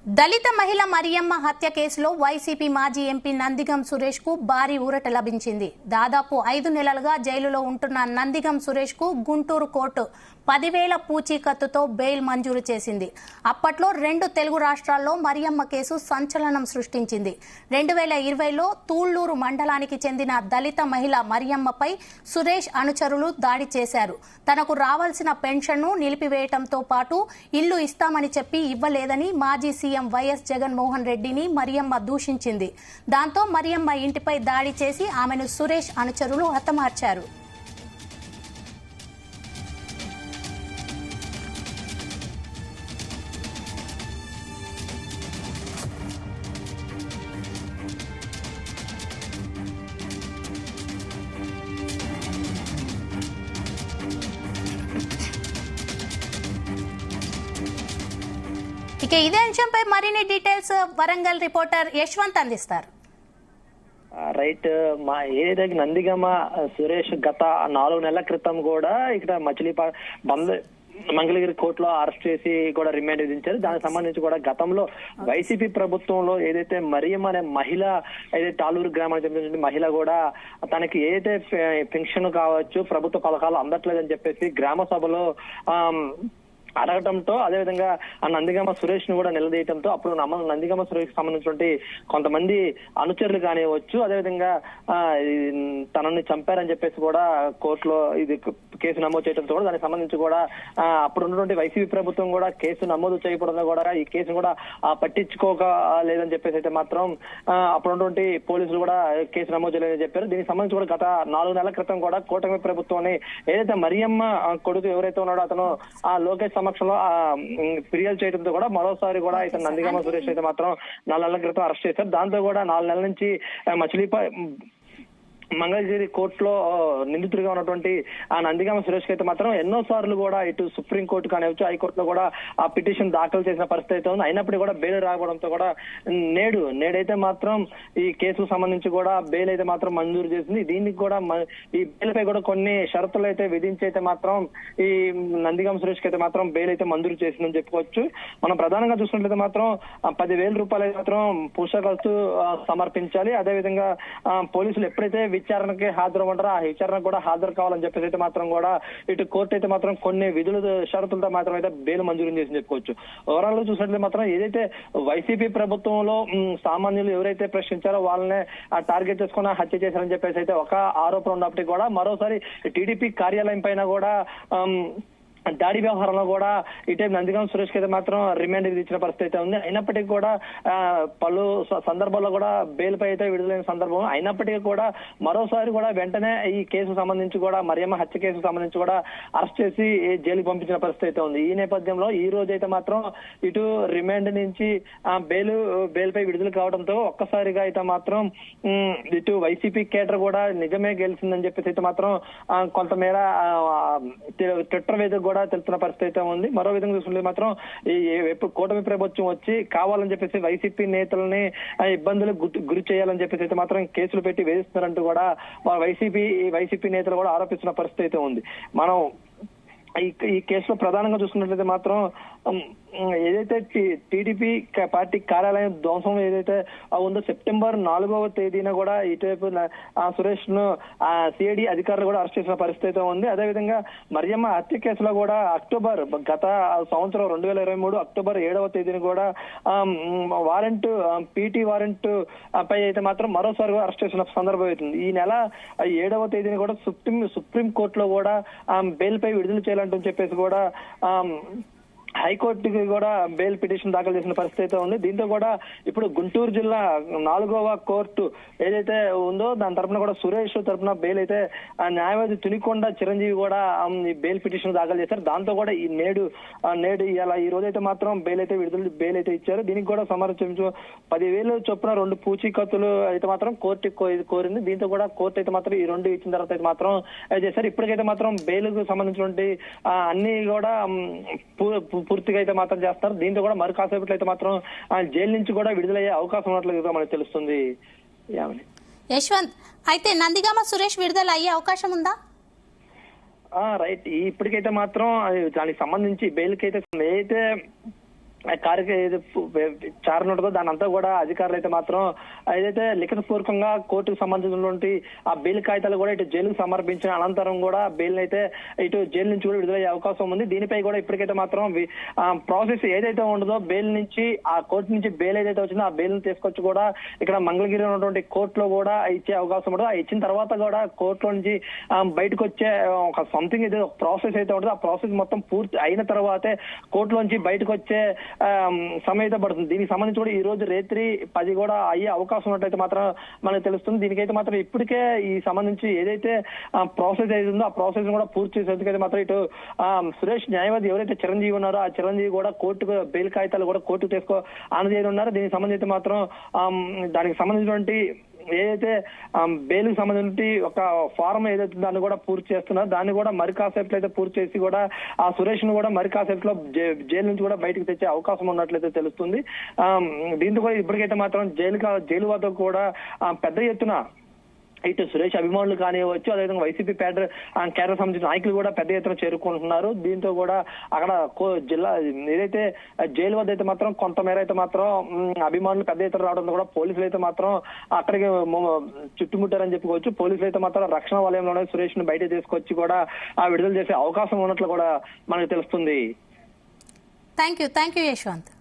దళిత మహిళ మరియమ్మ హత్య కేసులో వైసీపీ మాజీ ఎంపీ నందిగం సురేష్ కు భారీ ఊరట లభించింది. దాదాపు 5 నెలలుగా జైలులో ఉంటున్న నందిగం సురేష్ కు గుంటూరు కోర్టు 10,000 పూచీకత్తుతో బెయిల్ మంజూరు చేసింది. అప్పట్లో 2 తెలుగు రాష్ట్రాల్లో మరియమ్మ కేసు సంచలనం సృష్టించింది. 2020లో తూళ్లూరు మండలానికి చెందిన దళిత మహిళ మరియమ్మపై సురేష్ అనుచరులు దాడి చేశారు. తనకు రావాల్సిన పెన్షన్ను నిలిపివేయడంతో పాటు ఇల్లు ఇస్తామని చెప్పి ఇవ్వలేదని మాజీ సీఎం వైఎస్ జగన్మోహన్ రెడ్డిని మరియమ్మ దూషించింది. దాంతో మరియమ్మ ఇంటిపై దాడి చేసి ఆమెను సురేష్ అనుచరులు హతమార్చారు. ఇక ఇదే అంశంపై మరిన్ని డీటెయిల్స్ వరంగల్ రిపోర్టర్ యశ్వంత్ అందిస్తారు. రైట్, మా ఏదైతే నందిగమ సురేష్ గత 4 నెలల క్రితం కూడా ఇక్కడ మంగళగిరి కోర్టులో అరెస్ట్ చేసి కూడా రిమాండ్ విధించారు. దానికి సంబంధించి కూడా గతంలో వైసీపీ ప్రభుత్వంలో ఏదైతే మరియమ్మ అనే మహిళ ఏదైతే తాలూరు గ్రామానికి చెందిన మహిళ కూడా తనకి ఏదైతే పెన్షన్ కావచ్చు ప్రభుత్వ పథకాలు అందట్లేదని చెప్పేసి గ్రామ సభలో అడగటంతో అదేవిధంగా ఆ నందిగమ సురేష్ ను కూడా నిలదీయటంతో అప్పుడు నందిగమ సురేష్ కి సంబంధించినటువంటి కొంతమంది అనుచరులు కానివచ్చు, అదేవిధంగా తనని చంపారని చెప్పేసి కూడా కోర్టులో ఇది కేసు నమోదు చేయడంతో కూడా దానికి సంబంధించి కూడా అప్పుడు ఉన్నటువంటి వైసీపీ ప్రభుత్వం కూడా కేసు నమోదు చేయకపోవడంతో కూడా ఈ కేసును కూడా పట్టించుకోక లేదని చెప్పేసి అయితే మాత్రం అప్పుడు ఉన్నటువంటి పోలీసులు కూడా కేసు నమోదు చేయలేదని చెప్పారు. దీనికి సంబంధించి కూడా గత 4 నెలల క్రితం కూడా కూటమి ప్రభుత్వాన్ని ఏదైతే మరియమ్మ కొడుకు ఎవరైతే ఉన్నాడో అతను ఆ లోకేష్ సమక్షంలో ఫిర్యాదు చేయడంతో కూడా మరోసారి కూడా ఇతను నందిగమ సురేష్ అయితే మాత్రం 4 నెలల క్రితం అరెస్ట్ చేశారు. దాంతో కూడా 4 నెలల నుంచి మంగళగిరి కోర్టులో నిందితుడిగా ఉన్నటువంటి ఆ నందిగమ సురేష్ అయితే మాత్రం ఎన్నో సార్లు కూడా ఇటు సుప్రీం కోర్టు కానివచ్చు హైకోర్టులో కూడా ఆ పిటిషన్ దాఖలు చేసిన పరిస్థితి అయితే ఉంది. అయినప్పటికీ కూడా బెయిల్ రాకపోవడంతో కూడా నేడైతే మాత్రం ఈ కేసుకు సంబంధించి కూడా బెయిల్ అయితే మాత్రం మంజూరు చేసింది. దీనికి కూడా ఈ బెయిల్ పై కూడా కొన్ని షరతులు అయితే విధించి అయితే మాత్రం ఈ నందిగమ సురేష్ కి అయితే మాత్రం బెయిల్ అయితే మంజూరు చేసిందని చెప్పుకోవచ్చు. మనం ప్రధానంగా చూసినట్లయితే మాత్రం 10,000 రూపాయలు అయితే మాత్రం పూచీకత్తు సమర్పించాలి. అదేవిధంగా పోలీసులు ఎప్పుడైతే విచారణకి హాజరు ఉంటారో ఆ విచారణకు కూడా హాజరు కావాలని చెప్పేసి అయితే మాత్రం కూడా ఇటు కోర్టు అయితే మాత్రం కొన్ని విధుల షరతులతో మాత్రం అయితే బెయిల్ మంజూరు చేసి చెప్పుకోవచ్చు. ఓవరాల్ గా చూసినట్లయితే మాత్రం ఏదైతే వైసీపీ ప్రభుత్వంలో సామాన్యులు ఎవరైతే ప్రశ్నించారో వాళ్ళనే టార్గెట్ చేసుకుని హత్య చేశారని చెప్పేసి అయితే ఒక ఆరోపణ ఉన్నప్పటికీ కూడా మరోసారి టీడీపీ కార్యాలయం పైన కూడా దాడి వ్యవహారంలో కూడా ఇటే నందిగమ సురేష్ కి అయితే మాత్రం రిమాండ్ విధించిన పరిస్థితి అయితే ఉంది. అయినప్పటికీ కూడా పలు సందర్భాల్లో కూడా బెయిల్ పై అయితే విడుదలైన సందర్భం అయినప్పటికీ కూడా మరోసారి కూడా వెంటనే ఈ కేసుకు సంబంధించి కూడా మరియమ్మ హత్య కేసుకు సంబంధించి కూడా అరెస్ట్ చేసి జైలుకి పంపించిన పరిస్థితి అయితే ఉంది. ఈ నేపథ్యంలో ఈ రోజు అయితే మాత్రం ఇటు రిమాండ్ నుంచి బెయిల్ పై విడుదల కావడంతో ఒక్కసారిగా అయితే మాత్రం ఇటు వైసీపీ కేటర్ కూడా నిజమే గెలిచిందని చెప్పేసి అయితే మాత్రం కొంతమేర ట్విట్టర్ వేదిక కూడా తెలుస్తున్న పరిస్థితి అయితే ఉంది. మరో విధంగా చూసుకుంటే మాత్రం ఎప్పుడు కూటమి ప్రభుత్వం వచ్చి కావాలని చెప్పేసి వైసీపీ నేతలని ఇబ్బందులకు గురి చేయాలని చెప్పేసి అయితే మాత్రం కేసులు పెట్టి వేధిస్తున్నారంటూ కూడా వైసీపీ నేతలు కూడా ఆరోపిస్తున్న పరిస్థితి అయితే ఉంది. మనం ఈ కేసులో ప్రధానంగా చూసుకున్నట్లయితే మాత్రం ఏదైతే టీడీపీ పార్టీ కార్యాలయం ధ్వంసం ఏదైతే ఉందో సెప్టెంబర్ 4వ తేదీన కూడా ఇటువైపు సురేష్ ను సిఐడి అధికారులు కూడా అరెస్ట్ చేసిన పరిస్థితి అయితే ఉంది. అదేవిధంగా మరియమ్మ హత్య కేసులో కూడా గత సంవత్సరం 2023 అక్టోబర్ 7వ తేదీన కూడా వారెంట్ పీటీ వారెంట్ పై అయితే మాత్రం మరోసారి అరెస్ట్ చేసిన సందర్భం అవుతుంది. ఈ నెల 7వ తేదీన కూడా సుప్రీం కోర్టులో కూడా బెయిల్ పై విడుదల చేయాలంటూ చెప్పేసి కూడా హైకోర్టుకి కూడా బెయిల్ పిటిషన్ దాఖలు చేసిన పరిస్థితి అయితే ఉంది. దీంతో కూడా ఇప్పుడు గుంటూరు జిల్లా 4వ కోర్టు ఏదైతే ఉందో దాని తరఫున కూడా సురేష్ తరఫున బెయిల్ అయితే న్యాయవాది తునికొండ చిరంజీవి కూడా ఈ బెయిల్ పిటిషన్ దాఖలు చేశారు. దాంతో కూడా ఈ నేడు ఇలా ఈ రోజు అయితే మాత్రం బెయిల్ అయితే ఇచ్చారు. దీనికి కూడా సమర్పించు 10,000 చొప్పున 2 పూచీకత్తులు అయితే మాత్రం కోర్టు కోరింది. దీంతో కూడా కోర్టు అయితే మాత్రం ఈ 2 ఇచ్చిన తర్వాత అయితే మాత్రం చేశారు. ఇప్పటికైతే మాత్రం బెయిల్ కు సంబంధించినటువంటి అన్ని కూడా పూర్తిగా అయితే మాత్రం చేస్తారు. దీంతో కూడా మరి కాసేపట్లో అయితే మాత్రం జైలు నుంచి కూడా విడుదలయ్యే అవకాశం ఉన్నట్లుగా మనకు తెలుస్తుంది. యశ్వంత్, అయితే నందిగమ సురేష్ విడుదల అయ్యే అవకాశం ఉందా? రైట్, ఇప్పటికైతే మాత్రం దానికి సంబంధించి బెయిల్ కి అయితే కారుకి చారణ ఉంటుందో దాని అంతా కూడా అధికారులు అయితే మాత్రం ఏదైతే లిఖితపూర్వకంగా కోర్టుకు సంబంధించినటువంటి ఆ బెయిల్ కాగితాలు కూడా ఇటు జైలుకు సమర్పించిన అనంతరం కూడా బెయిల్ అయితే ఇటు జైలు నుంచి కూడా విడుదలయ్యే అవకాశం ఉంది. దీనిపై కూడా ఇప్పటికైతే మాత్రం ప్రాసెస్ ఏదైతే ఉండదో బెయిల్ నుంచి ఆ కోర్టు నుంచి బెయిల్ ఏదైతే వచ్చిందో ఆ బెయిల్ ని తీసుకొచ్చి కూడా ఇక్కడ మంగళగిరి ఉన్నటువంటి కోర్టులో కూడా ఇచ్చే అవకాశం ఉంటుంది. ఆ ఇచ్చిన తర్వాత కూడా కోర్టులో నుంచి బయటకు వచ్చే ఒక సంథింగ్ ఏదో ప్రాసెస్ అయితే ఉంటుందో ఆ ప్రాసెస్ మొత్తం పూర్తి అయిన తర్వాతే కోర్టులోంచి బయటకు వచ్చే సమయం అయితే పడుతుంది. దీనికి సంబంధించి కూడా ఈ రోజు రాత్రి 10 కూడా అయ్యే అవకాశం ఉన్నట్టయితే మాత్రం మనకు తెలుస్తుంది. దీనికైతే మాత్రం ఇప్పటికే ఈ సంబంధించి ఏదైతే ప్రాసెస్ అయితే ఉందో ఆ ప్రాసెస్ కూడా పూర్తి చేసేందుకైతే మాత్రం ఇటు సురేష్ న్యాయవాది ఎవరైతే చిరంజీవి ఉన్నారో ఆ చిరంజీవి కూడా కోర్టుకు బెయిల్ కాగితాలు కూడా కోర్టుకు తీసుకో ఆనదేవి ఉన్నారో దీనికి సంబంధించి మాత్రం దానికి సంబంధించినటువంటి ఏదైతే బెయిల్ కి సంబంధించి ఒక ఫారం ఏదైతే దాన్ని కూడా పూర్తి చేస్తున్నారు దాన్ని కూడా మరి కాసేపులో అయితే పూర్తి చేసి కూడా ఆ సురేష్ ను కూడా మరి కాసేపులో జైలు నుంచి కూడా బయటకు తెచ్చే అవకాశం ఉన్నట్లయితే తెలుస్తుంది. దీంతో కూడా ఇప్పటికైతే మాత్రం జైలు వద్ద కూడా పెద్ద ఎత్తున ఇటు సురేష్ అభిమానులు కానివ్వచ్చు, అదేవిధంగా వైసీపీ కేడర్ సంబంధించిన నాయకులు కూడా పెద్ద ఎత్తున చేరుకుంటున్నారు. దీంతో కూడా అక్కడ జిల్లా ఏదైతే జైలు వద్ద అయితే మాత్రం కొంతమేర అయితే మాత్రం అభిమానులు పెద్ద ఎత్తున రావడంతో కూడా పోలీసులు అయితే మాత్రం అక్కడికి చుట్టుముట్టారని చెప్పుకోవచ్చు. పోలీసులు అయితే మాత్రం రక్షణ వలయంలోనే సురేష్ ను బయట తీసుకొచ్చి కూడా విడుదల చేసే అవకాశం ఉన్నట్లు కూడా మనకు తెలుస్తుంది. Thank you Yashwant.